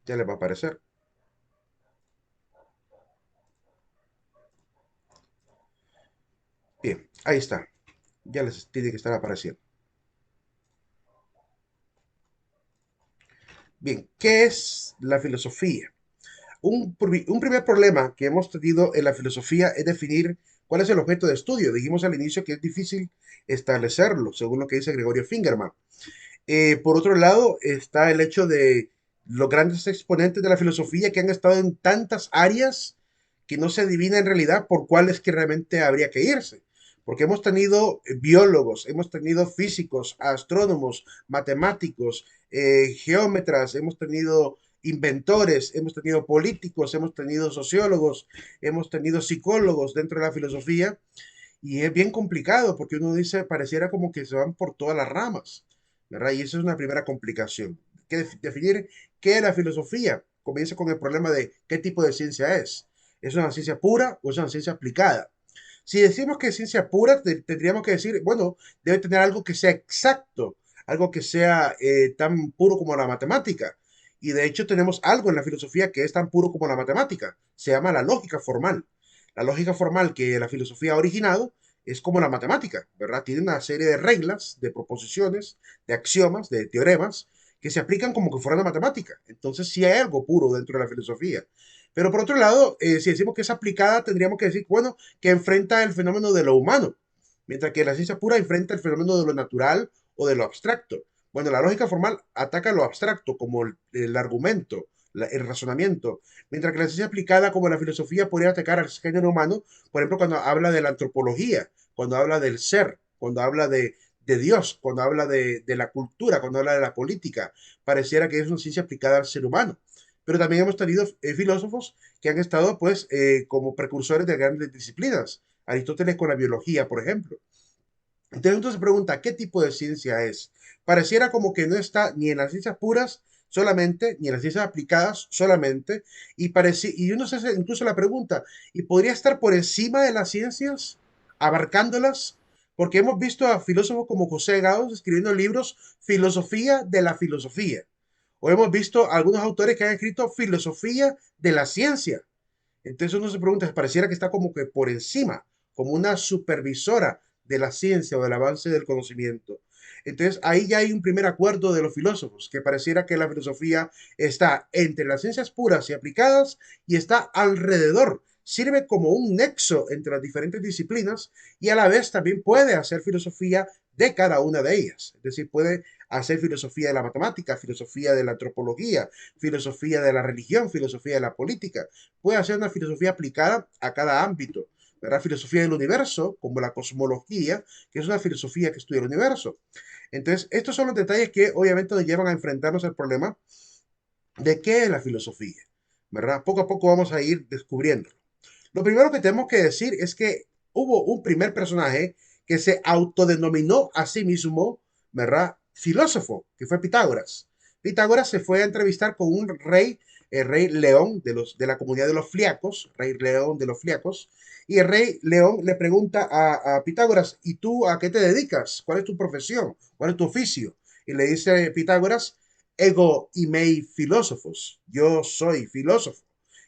Ya les va a aparecer. Bien, ahí está. Ya les tiene que estar apareciendo. Bien, ¿qué es la filosofía? Un primer problema que hemos tenido en la filosofía es definir cuál es el objeto de estudio. Dijimos al inicio que es difícil establecerlo, según lo que dice Gregorio Fingerman. Por otro lado, está el hecho de los grandes exponentes de la filosofía que han estado en tantas áreas que no se adivina en realidad por cuál es que realmente habría que irse. Porque hemos tenido biólogos, hemos tenido físicos, astrónomos, matemáticos, geómetras, hemos tenido inventores, hemos tenido políticos, hemos tenido sociólogos, hemos tenido psicólogos dentro de la filosofía y es bien complicado porque uno dice, pareciera como que se van por todas las ramas, ¿verdad? Y eso es una primera complicación. Que definir qué es la filosofía comienza con el problema de qué tipo de ciencia es. ¿Es una ciencia pura o es una ciencia aplicada? Si decimos que es ciencia pura, tendríamos que decir, bueno, debe tener algo que sea exacto, algo que sea tan puro como la matemática. Y de hecho tenemos algo en la filosofía que es tan puro como la matemática. Se llama la lógica formal. La lógica formal que la filosofía ha originado es como la matemática, ¿verdad? Tiene una serie de reglas, de proposiciones, de axiomas, de teoremas, que se aplican como que fuera la matemática. Entonces sí hay algo puro dentro de la filosofía. Pero por otro lado, si decimos que es aplicada, tendríamos que decir, bueno, que enfrenta el fenómeno de lo humano, mientras que la ciencia pura enfrenta el fenómeno de lo natural o de lo abstracto. Bueno, la lógica formal ataca lo abstracto como el argumento, el razonamiento, mientras que la ciencia aplicada como la filosofía podría atacar al género humano, por ejemplo, cuando habla de la antropología, cuando habla del ser, cuando habla de Dios, cuando habla de la cultura, cuando habla de la política, pareciera que es una ciencia aplicada al ser humano. Pero también hemos tenido filósofos que han estado pues como precursores de grandes disciplinas. Aristóteles con la biología, por ejemplo. Entonces uno se pregunta, ¿qué tipo de ciencia es? Pareciera como que no está ni en las ciencias puras solamente, ni en las ciencias aplicadas solamente, y uno se hace incluso la pregunta, ¿y podría estar por encima de las ciencias, abarcándolas? Porque hemos visto a filósofos como José Gauss escribiendo libros Filosofía de la filosofía, o hemos visto a algunos autores que han escrito Filosofía de la ciencia. Entonces uno se pregunta, pareciera que está como que por encima, como una supervisora de la ciencia o del avance del conocimiento. Entonces ahí ya hay un primer acuerdo de los filósofos, que pareciera que la filosofía está entre las ciencias puras y aplicadas y está alrededor. Sirve como un nexo entre las diferentes disciplinas y a la vez también puede hacer filosofía de cada una de ellas. Es decir, puede hacer filosofía de la matemática, filosofía de la antropología, filosofía de la religión, filosofía de la política, puede hacer una filosofía aplicada a cada ámbito. ¿Verdad? Filosofía del universo, como la cosmología, que es una filosofía que estudia el universo. Entonces, estos son los detalles que obviamente nos llevan a enfrentarnos al problema de qué es la filosofía. ¿Verdad? Poco a poco vamos a ir descubriendo. Lo primero que tenemos que decir es que hubo un primer personaje que se autodenominó a sí mismo, ¿verdad? Filósofo, que fue Pitágoras. Pitágoras se fue a entrevistar con un rey, el rey León de la comunidad de los Fliacos, rey León de los Fliacos, y el rey León le pregunta a Pitágoras, ¿y tú a qué te dedicas? ¿Cuál es tu profesión? ¿Cuál es tu oficio? Y le dice Pitágoras, ego y mei filósofos, yo soy filósofo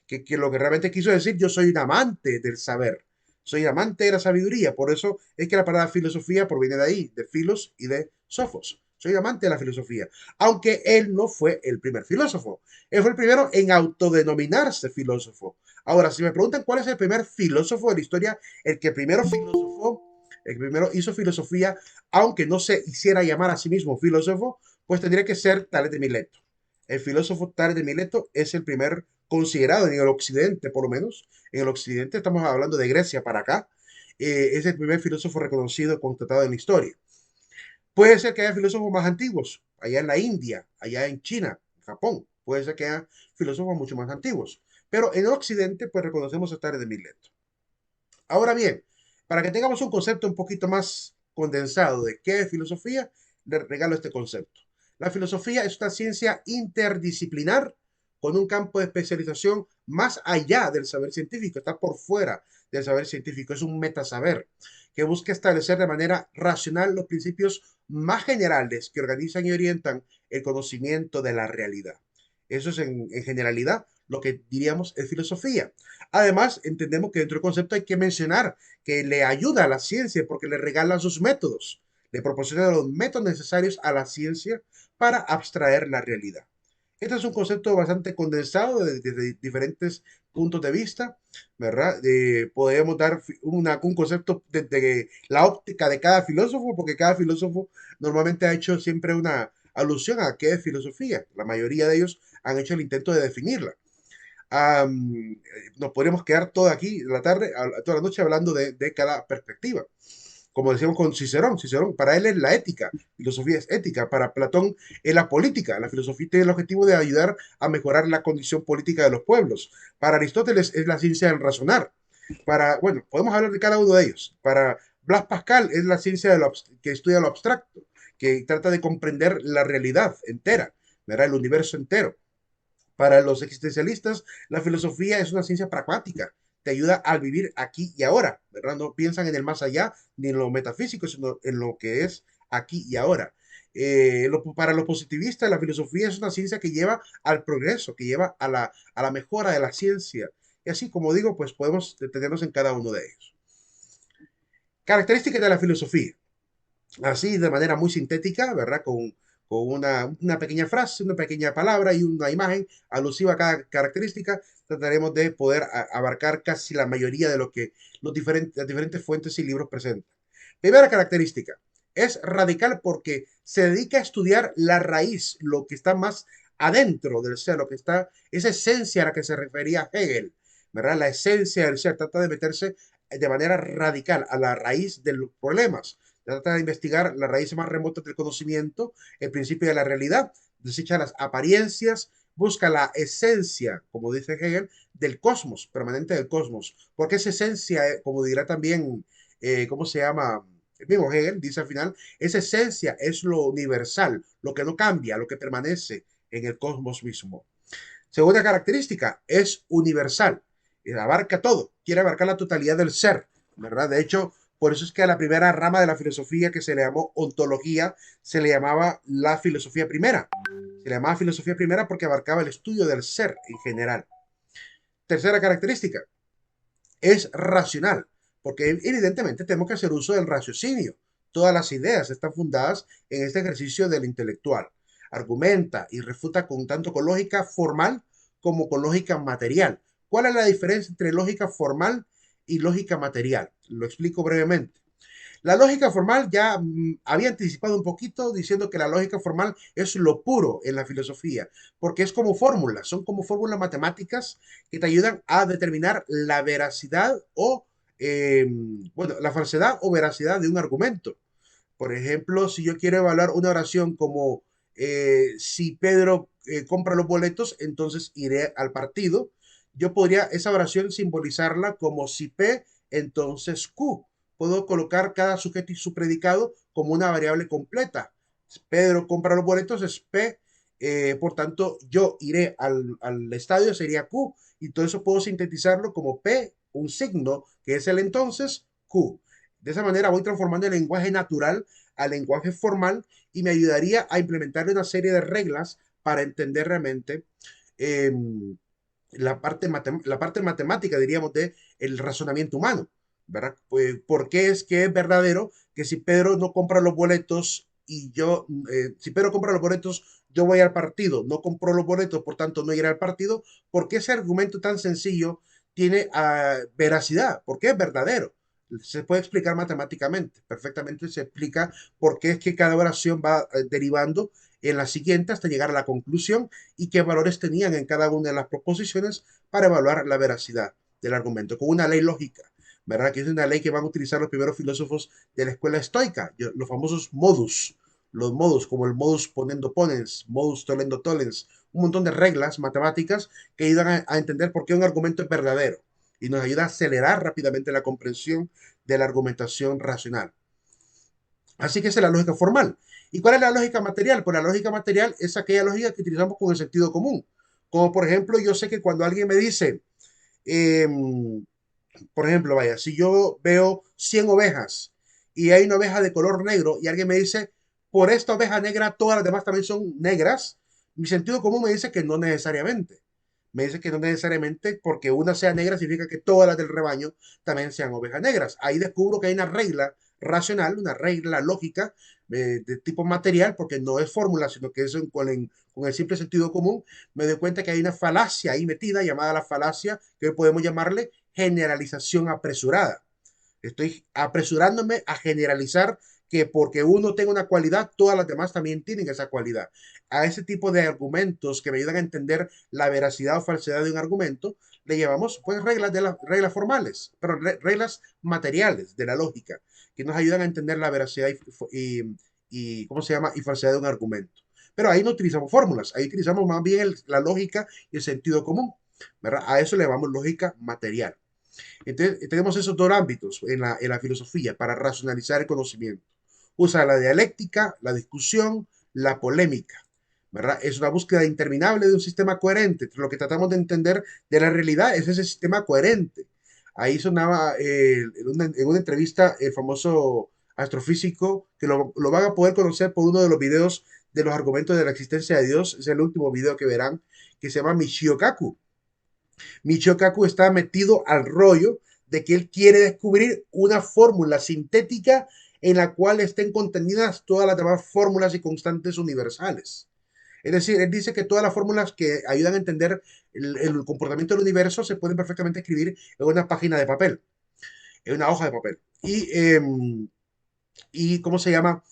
que lo que realmente quiso decir, yo soy un amante del saber, soy amante de la sabiduría, por eso es que la palabra filosofía proviene de ahí, de filos y de sofos. Soy amante de la filosofía, aunque él no fue el primer filósofo, él fue el primero en autodenominarse filósofo. Ahora, si me preguntan cuál es el primer filósofo de la historia, el que primero hizo filosofía, aunque no se hiciera llamar a sí mismo filósofo, pues tendría que ser Tales de Mileto. El filósofo Tales de Mileto es el primer considerado en el occidente, por lo menos. En el occidente, estamos hablando de Grecia para acá, es el primer filósofo reconocido y constatado en la historia. Puede ser que haya filósofos más antiguos, allá en la India, allá en China, en Japón. Puede ser que haya filósofos mucho más antiguos. Pero en el occidente, pues reconocemos a Tales de Mileto. Ahora bien, para que tengamos un concepto un poquito más condensado de qué es filosofía, le regalo este concepto. La filosofía es una ciencia interdisciplinar con un campo de especialización más allá del saber científico, está por fuera del saber científico, es un metasaber que busca establecer de manera racional los principios más generales que organizan y orientan el conocimiento de la realidad. Eso es en generalidad lo que diríamos es filosofía. Además, entendemos que dentro del concepto hay que mencionar que le ayuda a la ciencia porque le regala sus métodos, le proporciona los métodos necesarios a la ciencia para abstraer la realidad. Este es un concepto bastante condensado desde diferentes puntos de vista, ¿verdad? Podemos dar un concepto desde la óptica de cada filósofo, porque cada filósofo normalmente ha hecho siempre una alusión a qué es filosofía. La mayoría de ellos han hecho el intento de definirla. Nos podríamos quedar toda aquí la tarde, toda la noche hablando de cada perspectiva. Como decíamos con Cicerón, Cicerón, para él es la ética, filosofía es ética, para Platón es la política, la filosofía tiene el objetivo de ayudar a mejorar la condición política de los pueblos, para Aristóteles es la ciencia del razonar, bueno, podemos hablar de cada uno de ellos, para Blas Pascal es la ciencia que estudia lo abstracto, que trata de comprender la realidad entera, ¿verdad? El universo entero. Para los existencialistas, la filosofía es una ciencia pragmática, te ayuda a vivir aquí y ahora, ¿verdad? No piensan en el más allá ni en lo metafísico, sino en lo que es aquí y ahora. Para los positivistas, la filosofía es una ciencia que lleva al progreso, que lleva a la mejora de la ciencia. Y así, como digo, pues podemos detenernos en cada uno de ellos. Características de la filosofía. Así, de manera muy sintética, ¿verdad? Con una pequeña frase, una pequeña palabra y una imagen alusiva a cada característica, trataremos de poder abarcar casi la mayoría de lo que las diferentes fuentes y libros presentan. Primera característica, es radical porque se dedica a estudiar la raíz, lo que está más adentro del ser, lo que está, esa esencia a la que se refería Hegel, ¿verdad? La esencia del ser, trata de meterse de manera radical a la raíz de los problemas, trata de investigar las raíces más remotas del conocimiento, el principio de la realidad, desecha las apariencias, busca la esencia, como dice Hegel, del cosmos, permanente del cosmos, porque esa esencia, como dirá también, ¿cómo se llama? El mismo Hegel dice al final, esa esencia es lo universal, lo que no cambia, lo que permanece en el cosmos mismo. Segunda característica, es universal, abarca todo, quiere abarcar la totalidad del ser, ¿verdad? De hecho, por eso es que a la primera rama de la filosofía que se le llamó ontología, se le llamaba la filosofía primera. Se le llamaba filosofía primera porque abarcaba el estudio del ser en general. Tercera característica, es racional, porque evidentemente tenemos que hacer uso del raciocinio. Todas las ideas están fundadas en este ejercicio del intelectual. Argumenta y refuta tanto con lógica formal como con lógica material. ¿Cuál es la diferencia entre lógica formal y lógica material? Lo explico brevemente. La lógica formal ya había anticipado un poquito diciendo que la lógica formal es lo puro en la filosofía, porque es como fórmulas, son como fórmulas matemáticas que te ayudan a determinar la veracidad o, bueno, la falsedad o veracidad de un argumento. Por ejemplo, si yo quiero evaluar una oración como si Pedro compra los boletos, entonces iré al partido. Yo podría esa oración simbolizarla como si P, entonces Q. Puedo colocar cada sujeto y su predicado como una variable completa. Pedro compra los boletos, es P, por tanto yo iré al estadio, sería Q, y todo eso puedo sintetizarlo como P, un signo, que es el entonces Q. De esa manera voy transformando el lenguaje natural al lenguaje formal y me ayudaría a implementar una serie de reglas para entender realmente eh, la parte matemática, diríamos, de el razonamiento humano, ¿verdad? Pues, ¿por qué es que es verdadero que si Pedro no compra los boletos y si Pedro compra los boletos, yo voy al partido, no compro los boletos, por tanto no iré al partido? ¿Por qué ese argumento tan sencillo tiene veracidad? ¿Por qué es verdadero? Se puede explicar matemáticamente, perfectamente se explica por qué es que cada oración va derivando en la siguiente hasta llegar a la conclusión y qué valores tenían en cada una de las proposiciones para evaluar la veracidad del argumento, con una ley lógica, ¿verdad? Que es una ley que van a utilizar los primeros filósofos de la escuela estoica, los famosos modus, los modus, como el modus ponendo ponens, modus tollendo tollens, un montón de reglas matemáticas que ayudan a entender por qué un argumento es verdadero y nos ayuda a acelerar rápidamente la comprensión de la argumentación racional. Así que esa es la lógica formal. ¿Y cuál es la lógica material? Pues la lógica material es aquella lógica que utilizamos con el sentido común. Como por ejemplo, yo sé que cuando alguien me dice, eh, por ejemplo, vaya, si yo veo 100 ovejas y hay una oveja de color negro y alguien me dice, por esta oveja negra todas las demás también son negras, Mi sentido común me dice que no necesariamente. Me dice que no necesariamente porque una sea negra significa que todas las del rebaño también sean ovejas negras. Ahí descubro que hay una regla racional, una regla lógica de tipo material, porque no es fórmula, sino que es con el simple sentido común. Me doy cuenta que hay una falacia ahí metida llamada la falacia que podemos llamarle generalización apresurada. Estoy apresurándome a generalizar que porque uno tenga una cualidad, todas las demás también tienen esa cualidad. A ese tipo de argumentos que me ayudan a entender la veracidad o falsedad de un argumento, le llevamos pues reglas formales, pero reglas materiales de la lógica, que nos ayudan a entender la veracidad ¿cómo se llama? Y falsedad de un argumento. Pero ahí no utilizamos fórmulas, ahí utilizamos más bien la lógica y el sentido común, ¿verdad? A eso le llamamos lógica material. Entonces, tenemos esos dos ámbitos en la filosofía para racionalizar el conocimiento. Usa la dialéctica, la discusión, la polémica, ¿verdad? Es una búsqueda interminable de un sistema coherente. Lo que tratamos de entender de la realidad es ese sistema coherente. Ahí sonaba en una entrevista el famoso astrofísico, que lo van a poder conocer por uno de los videos de los argumentos de la existencia de Dios. Es el último video que verán, que se llama Michio Kaku. Michio Kaku está metido al rollo de que él quiere descubrir una fórmula sintética en la cual estén contenidas todas las demás fórmulas y constantes universales. Es decir, él dice que todas las fórmulas que ayudan a entender el comportamiento del universo se pueden perfectamente escribir en una página de papel, en una hoja de papel. Y ¿cómo se llama?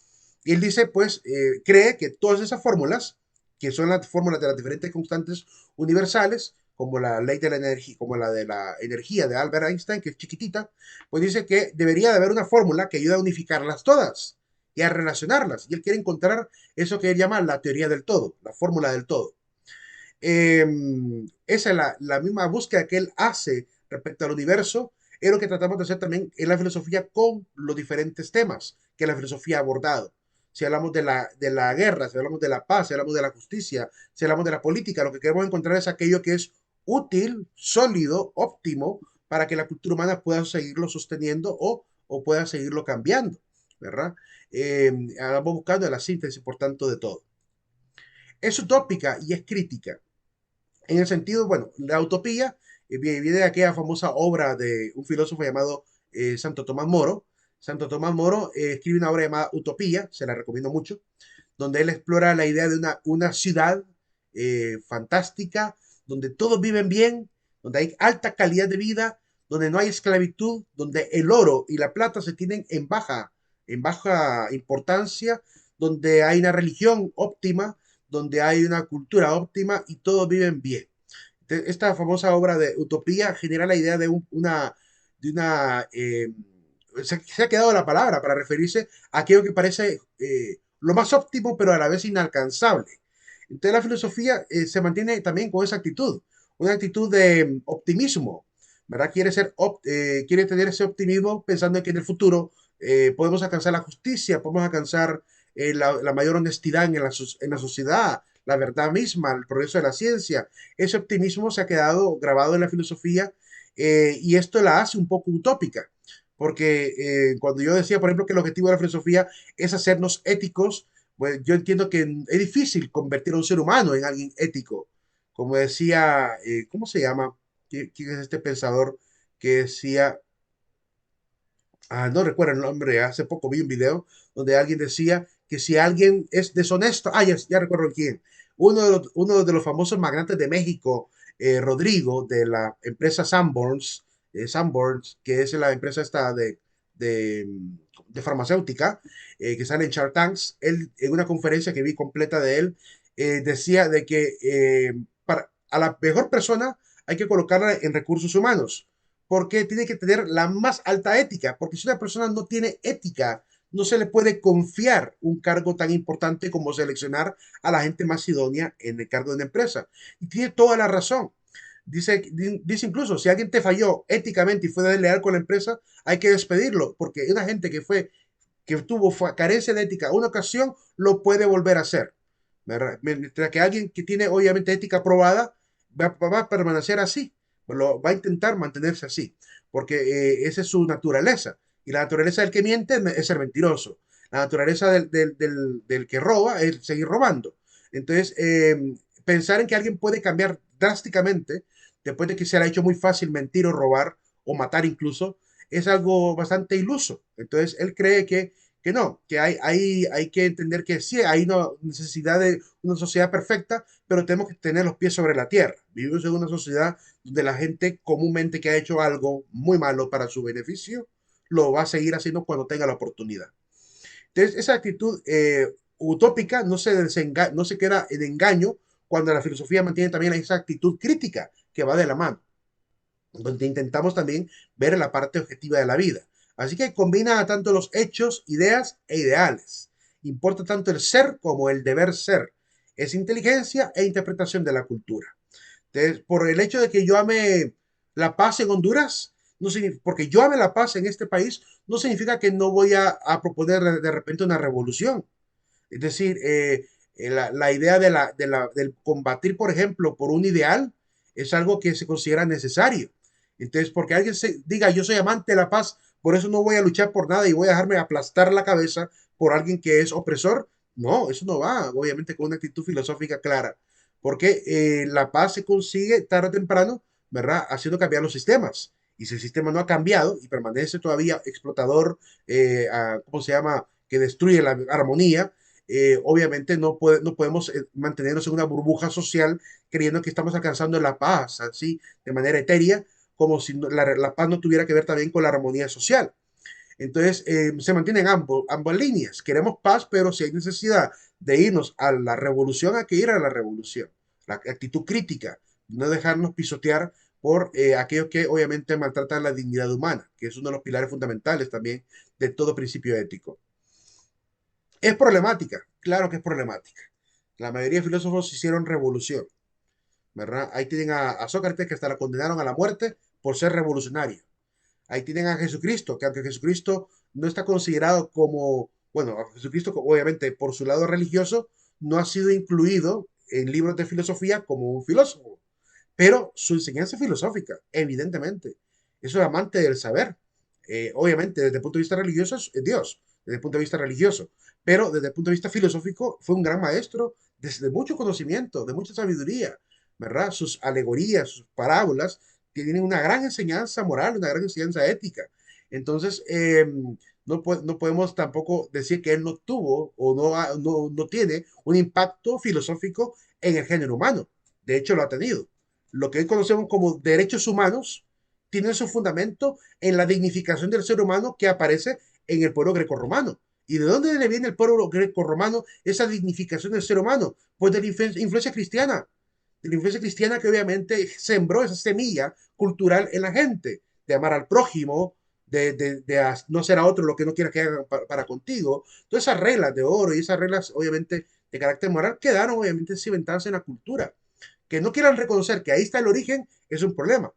Y él dice, pues, cree que todas esas fórmulas, que son las fórmulas de las diferentes constantes universales, como la ley de la energía, como la de la energía de Albert Einstein, que es chiquitita, pues dice que debería de haber una fórmula que ayude a unificarlas todas y a relacionarlas. Y él quiere encontrar eso que él llama la teoría del todo, la fórmula del todo. Eh, Esa es la misma búsqueda que él hace respecto al universo, es lo que tratamos de hacer también en la filosofía con los diferentes temas que la filosofía ha abordado. Si hablamos de la guerra, si hablamos de la paz, si hablamos de la justicia, si hablamos de la política, lo que queremos encontrar es aquello que es útil, sólido, óptimo, para que la cultura humana pueda seguirlo sosteniendo o pueda seguirlo cambiando, ¿verdad? Vamos buscando la síntesis, por tanto, de todo. Es utópica y es crítica. En el sentido, bueno, la utopía viene de aquella famosa obra de un filósofo llamado Santo Tomás Moro. Santo Tomás Moro escribe una obra llamada Utopía, se la recomiendo mucho, donde él explora la idea de una ciudad fantástica, donde todos viven bien, donde hay alta calidad de vida, donde no hay esclavitud, donde el oro y la plata se tienen en baja importancia, donde hay una religión óptima, donde hay una cultura óptima y todos viven bien. Esta famosa obra de Utopía genera la idea de una se ha quedado la palabra para referirse a aquello que parece lo más óptimo, pero a la vez inalcanzable. Entonces la filosofía se mantiene también con esa actitud, una actitud de optimismo, ¿verdad? Quiere tener ese optimismo pensando en que en el futuro podemos alcanzar la justicia, podemos alcanzar la mayor honestidad en la sociedad, la verdad misma, el progreso de la ciencia. Ese optimismo se ha quedado grabado en la filosofía y esto la hace un poco utópica. Porque cuando yo decía, por ejemplo, que el objetivo de la filosofía es hacernos éticos, pues yo entiendo que es difícil convertir a un ser humano en alguien ético. Como decía, ¿cómo se llama? ¿Quién es este pensador que decía, no recuerdo el nombre, hace poco vi un video donde alguien decía que si alguien es deshonesto, ya recuerdo quién, uno de los famosos magnates de México, Rodrigo, de la empresa Sanborns, que es la empresa esta de, de farmacéutica, que sale en Shark Tanks, él en una conferencia que vi completa de él, decía de que a la mejor persona hay que colocarla en recursos humanos porque tiene que tener la más alta ética, porque si una persona no tiene ética, no se le puede confiar un cargo tan importante como seleccionar a la gente más idónea en el cargo de una empresa. Y tiene toda la razón. Dice incluso, si alguien te falló éticamente y fue desleal con la empresa, hay que despedirlo, porque una gente que tuvo carencia de ética una ocasión, lo puede volver a hacer. Mientras que alguien que tiene obviamente ética aprobada va a permanecer así, va a intentar mantenerse así, porque esa es su naturaleza. Y la naturaleza del que miente es ser mentiroso. La naturaleza del que roba es seguir robando. Entonces, pensar en que alguien puede cambiar drásticamente después de que se le ha hecho muy fácil mentir o robar o matar incluso, es algo bastante iluso. Entonces, él cree que no, que hay que entender que sí, hay una necesidad de una sociedad perfecta, pero tenemos que tener los pies sobre la tierra. Vivimos en una sociedad donde la gente comúnmente que ha hecho algo muy malo para su beneficio, lo va a seguir haciendo cuando tenga la oportunidad. Entonces, esa actitud utópica no se queda en engaño cuando la filosofía mantiene también esa actitud crítica que va de la mano, donde intentamos también ver la parte objetiva de la vida. Así que combina tanto los hechos, ideas e ideales. Importa tanto el ser como el deber ser. Es inteligencia e interpretación de la cultura. Entonces, por el hecho de que yo ame la paz en Honduras, no porque yo ame la paz en este país, no significa que no voy a proponer de repente una revolución. Es decir, la idea del combatir, por ejemplo, por un ideal es algo que se considera necesario. Entonces, porque alguien diga, yo soy amante de la paz, por eso no voy a luchar por nada y voy a dejarme aplastar la cabeza por alguien que es opresor, no, eso no va, obviamente, con una actitud filosófica clara. Porque la paz se consigue tarde o temprano, ¿verdad? Haciendo cambiar los sistemas. Y si el sistema no ha cambiado y permanece todavía explotador, ¿cómo se llama? Que destruye la armonía, obviamente no podemos mantenernos en una burbuja social creyendo que estamos alcanzando la paz, así, de manera etérea, como si la paz no tuviera que ver también con la armonía social. Entonces, se mantienen ambas líneas. Queremos paz, pero si hay necesidad de irnos a la revolución, hay que ir a la revolución. La actitud crítica, no dejarnos pisotear por aquellos que obviamente maltratan la dignidad humana, que es uno de los pilares fundamentales también de todo principio ético. ¿Es problemática? Claro que es problemática. La mayoría de filósofos hicieron revolución, ¿verdad? Ahí tienen a Sócrates que hasta la condenaron a la muerte por ser revolucionario. Ahí tienen a Jesucristo, que aunque Jesucristo no está considerado como, bueno, a Jesucristo obviamente por su lado religioso no ha sido incluido en libros de filosofía como un filósofo, pero su enseñanza filosófica, evidentemente, es un amante del saber. Obviamente, desde el punto de vista religioso es Dios, desde el punto de vista religioso, pero desde el punto de vista filosófico fue un gran maestro desde mucho conocimiento, de mucha sabiduría, ¿verdad? Sus alegorías, sus parábolas tienen una gran enseñanza moral, una gran enseñanza ética. Entonces, no podemos tampoco decir que él no tuvo o no tiene un impacto filosófico en el género humano. De hecho, lo ha tenido. Lo que hoy conocemos como derechos humanos tiene su fundamento en la dignificación del ser humano que aparece en el pueblo grecorromano. ¿Y de dónde le viene el pueblo grecorromano esa dignificación del ser humano? Pues de la influencia cristiana, de la influencia cristiana que obviamente sembró esa semilla cultural en la gente, de amar al prójimo, de no ser a otro lo que no quieras que hagan para contigo. Todas esas reglas de oro y esas reglas obviamente de carácter moral quedaron obviamente cimentadas en la cultura. Que no quieran reconocer que ahí está el origen es un problema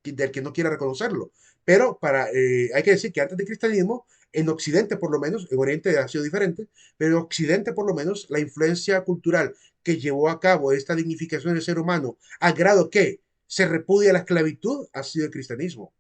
del que no quiera reconocerlo. Pero hay que decir que antes del cristianismo, en Occidente por lo menos, en Oriente ha sido diferente, pero en Occidente por lo menos la influencia cultural que llevó a cabo esta dignificación del ser humano, a grado que se repudia la esclavitud, ha sido el cristianismo.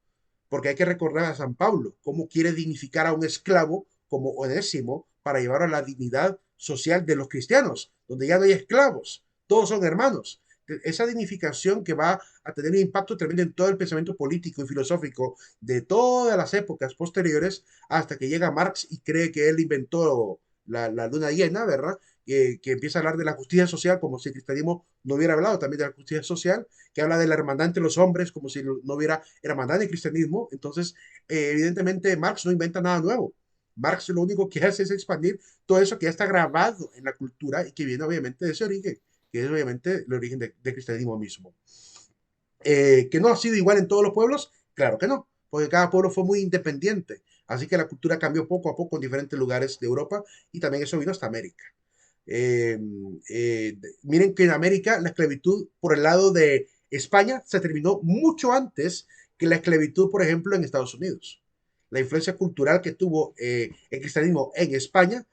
Porque hay que recordar a San Pablo, cómo quiere dignificar a un esclavo como Onésimo para llevar a la dignidad social de los cristianos, donde ya no hay esclavos, todos son hermanos. Esa dignificación que va a tener un impacto tremendo en todo el pensamiento político y filosófico de todas las épocas posteriores, hasta que llega Marx y cree que él inventó la luna llena, ¿verdad? Que empieza a hablar de la justicia social como si el cristianismo no hubiera hablado también de la justicia social, que habla de la hermandad entre los hombres como si no hubiera hermandad en el cristianismo. Entonces, evidentemente, Marx no inventa nada nuevo. Marx lo único que hace es expandir todo eso que ya está grabado en la cultura y que viene obviamente de ese origen, que es obviamente el origen del cristianismo mismo. ¿Que no ha sido igual en todos los pueblos? Claro que no, porque cada pueblo fue muy independiente. Así que la cultura cambió poco a poco en diferentes lugares de Europa y también eso vino hasta América. Eh, Miren que en América la esclavitud por el lado de España se terminó mucho antes que la esclavitud, por ejemplo, en Estados Unidos. La influencia cultural que tuvo el cristianismo en España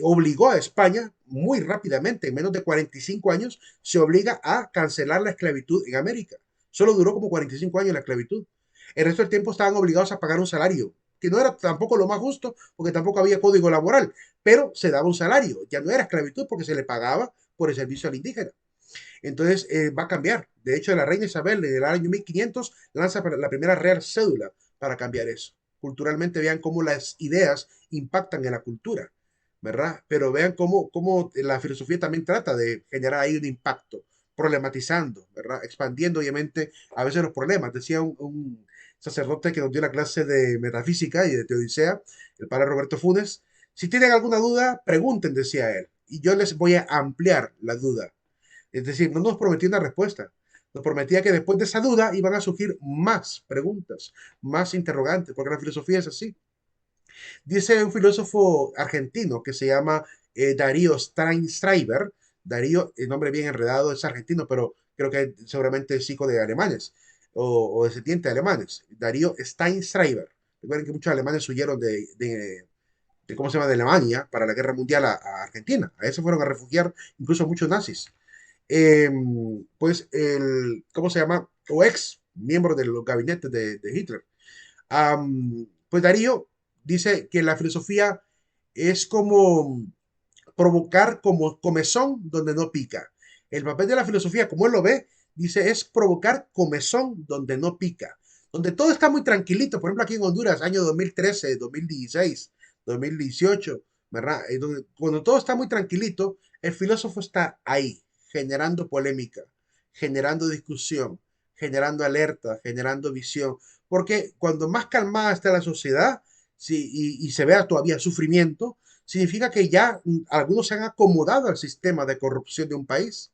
obligó a España muy rápidamente, en menos de 45 años, se obliga a cancelar la esclavitud en América. Solo duró como 45 años la esclavitud. El resto del tiempo estaban obligados a pagar un salario, que no era tampoco lo más justo, porque tampoco había código laboral, pero se daba un salario, ya no era esclavitud porque se le pagaba por el servicio al indígena. Entonces va a cambiar. De hecho, la reina Isabel en el año 1500 lanza la primera real cédula para cambiar eso. Culturalmente vean cómo las ideas impactan en la cultura, ¿verdad? Pero vean cómo la filosofía también trata de generar ahí un impacto, problematizando, ¿verdad? Expandiendo obviamente a veces los problemas. Decía un sacerdote que nos dio la clase de metafísica y de teodicea, el padre Roberto Funes, si tienen alguna duda, pregunten, decía él, y yo les voy a ampliar la duda. Es decir, no nos prometía una respuesta. Nos prometía que después de esa duda iban a surgir más preguntas, más interrogantes, porque la filosofía es así. Dice un filósofo argentino que se llama Darío Steinschreiber. Darío, el nombre bien enredado, es argentino, pero creo que seguramente es hijo de alemanes o descendiente de alemanes. Darío Steinschreiber. Recuerden que muchos alemanes huyeron de ¿cómo se llama?, de Alemania para la guerra mundial a Argentina. A eso fueron a refugiar incluso muchos nazis. eh, pues ¿cómo se llama? O ex miembro del gabinete de Hitler. Pues Darío dice que la filosofía es como provocar como comezón donde no pica. El papel de la filosofía, como él lo ve, dice, es provocar comezón donde no pica. Donde todo está muy tranquilito, por ejemplo aquí en Honduras, año 2013, 2016, 2018, ¿verdad? Cuando todo está muy tranquilito, el filósofo está ahí, generando polémica, generando discusión, generando alerta, generando visión. Porque cuando más calmada está la sociedad, sí, y se vea todavía sufrimiento, significa que ya algunos se han acomodado al sistema de corrupción de un país.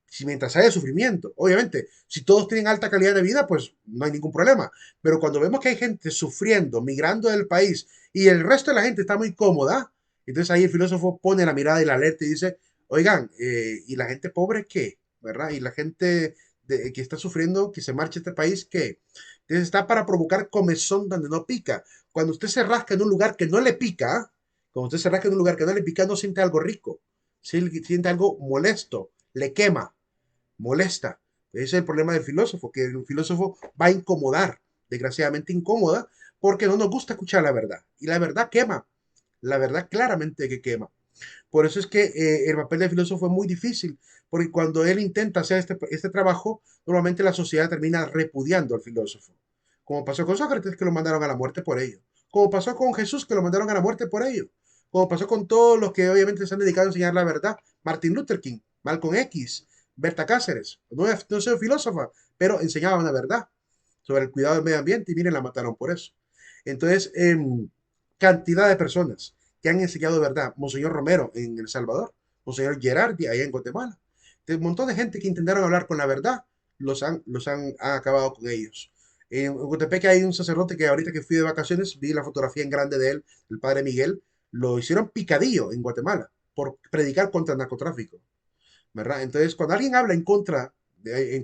Si mientras haya sufrimiento, obviamente, si todos tienen alta calidad de vida, pues no hay ningún problema. Pero cuando vemos que hay gente sufriendo, migrando del país y el resto de la gente está muy cómoda, entonces ahí el filósofo pone la mirada y la alerta y dice, oigan, ¿y la gente pobre qué? ¿Verdad? Y la gente que está sufriendo, que se marche este país, ¿qué? Entonces está para provocar comezón donde no pica. Cuando usted se rasca en un lugar que no le pica, cuando usted se rasca en un lugar que no le pica, no siente algo rico, siente algo molesto, le quema, molesta. Ese es el problema del filósofo, que el filósofo va a incomodar, desgraciadamente incómoda, porque no nos gusta escuchar la verdad. Y la verdad quema, la verdad claramente que quema. Por eso es que el papel del filósofo es muy difícil, porque cuando él intenta hacer este trabajo, normalmente la sociedad termina repudiando al filósofo. Como pasó con Sócrates, que lo mandaron a la muerte por ello. Como pasó con Jesús, que lo mandaron a la muerte por ello. Como pasó con todos los que obviamente se han dedicado a enseñar la verdad. Martin Luther King, Malcolm X, Berta Cáceres. No soy filósofa, pero enseñaban la verdad sobre el cuidado del medio ambiente y miren, la mataron por eso. Entonces, cantidad de personas que han enseñado verdad. Monseñor Romero en El Salvador, Monseñor Gerardi allá en Guatemala. Un montón de gente que intentaron hablar con la verdad, han acabado con ellos. En Guatepeque hay un sacerdote que ahorita que fui de vacaciones, vi la fotografía en grande de él, el padre Miguel, lo hicieron picadillo en Guatemala por predicar contra el narcotráfico, ¿verdad? Entonces, cuando alguien habla en contra de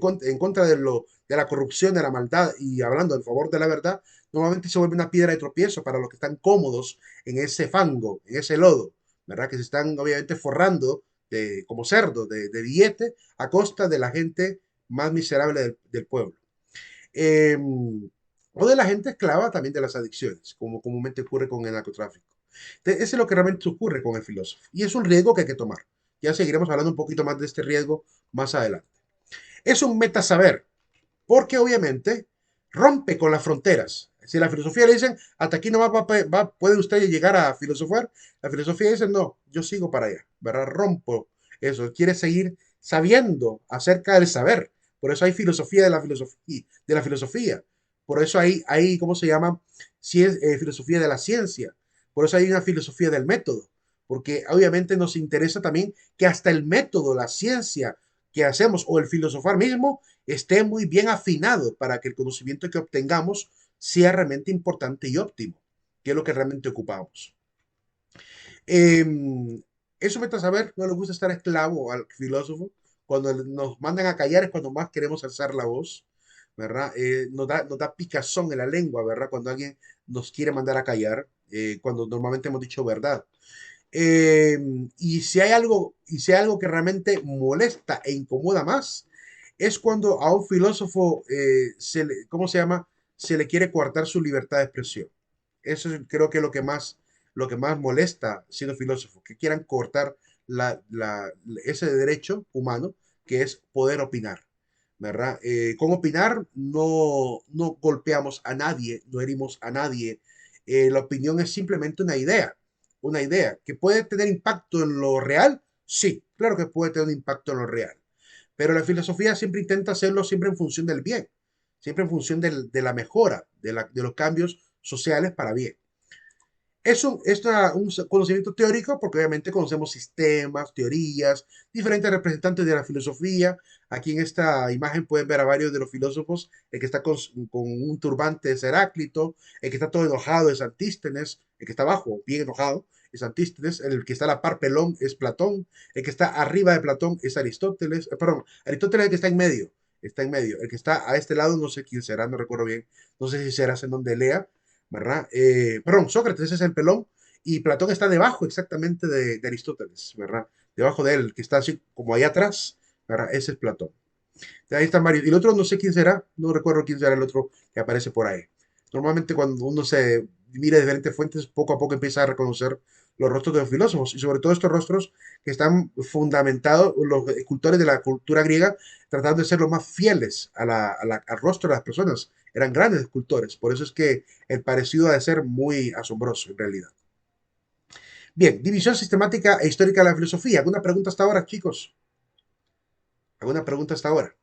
la corrupción, de la maldad y hablando en favor de la verdad, normalmente se vuelve una piedra de tropiezo para los que están cómodos en ese fango, en ese lodo, ¿verdad? Que se están obviamente forrando como cerdos de billete a costa de la gente más miserable del pueblo. Eh, o de la gente esclava también de las adicciones, como comúnmente ocurre con el narcotráfico. Entonces, eso es lo que realmente ocurre con el filósofo. Y es un riesgo que hay que tomar. Ya seguiremos hablando un poquito más de este riesgo más adelante. Es un metasaber, porque obviamente rompe con las fronteras. Si la filosofía le dicen, hasta aquí nomás puede usted llegar a filosofar, la filosofía dice, no, yo sigo para allá, ¿verdad? Rompo eso, quiere seguir sabiendo acerca del saber. Por eso hay filosofía de la filosofía. De la filosofía. Por eso hay ¿cómo se llama? Filosofía de la ciencia. Por eso hay una filosofía del método. Porque obviamente nos interesa también que hasta el método, la ciencia que hacemos o el filosofar mismo esté muy bien afinado para que el conocimiento que obtengamos sea realmente importante y óptimo, que es lo que realmente ocupamos. Eh, Eso me saber, no le gusta estar esclavo al filósofo. Cuando nos mandan a callar es cuando más queremos alzar la voz, ¿verdad? Nos da picazón en la lengua, ¿verdad? Cuando alguien nos quiere mandar a callar, cuando normalmente hemos dicho verdad. Eh, y si hay algo que realmente molesta e incomoda más, es cuando a un filósofo ¿cómo se llama? Se le quiere coartar su libertad de expresión. Eso creo que es lo que más molesta siendo filósofo, que quieran cortar ese derecho humano que es poder opinar, ¿verdad? Con opinar no golpeamos a nadie, no herimos a nadie. La opinión es simplemente una idea que puede tener impacto en lo real. Sí, claro que puede tener un impacto en lo real, pero la filosofía siempre intenta hacerlo siempre en función del bien, siempre en función de la mejora, de los cambios sociales para bien. Un conocimiento teórico porque obviamente conocemos sistemas, teorías, diferentes representantes de la filosofía. Aquí en esta imagen pueden ver a varios de los filósofos. El que está con un turbante es Heráclito, el que está todo enojado es Antístenes, el que está abajo, bien enojado, es Antístenes, el que está a la par pelón es Platón, el que está arriba de Platón es Aristóteles, perdón, Aristóteles es el que está en medio, el que está a este lado no sé quién será, no recuerdo bien, no sé si será en donde lea, ¿verdad? Perdón, Sócrates es el pelón y Platón está debajo exactamente de Aristóteles, ¿verdad? Debajo de él, que está así como ahí atrás, ¿verdad? Ese es Platón. Ahí están varios. Y el otro no sé quién será, no recuerdo quién será el otro que aparece por ahí. Normalmente cuando uno se mira de diferentes fuentes, poco a poco empieza a reconocer los rostros de los filósofos y sobre todo estos rostros que están fundamentados, los escultores de la cultura griega, tratando de ser los más fieles al rostro de las personas. Eran grandes escultores, por eso es que el parecido ha de ser muy asombroso en realidad. Bien, división sistemática e histórica de la filosofía. ¿Alguna pregunta hasta ahora, chicos? ¿Alguna pregunta hasta ahora?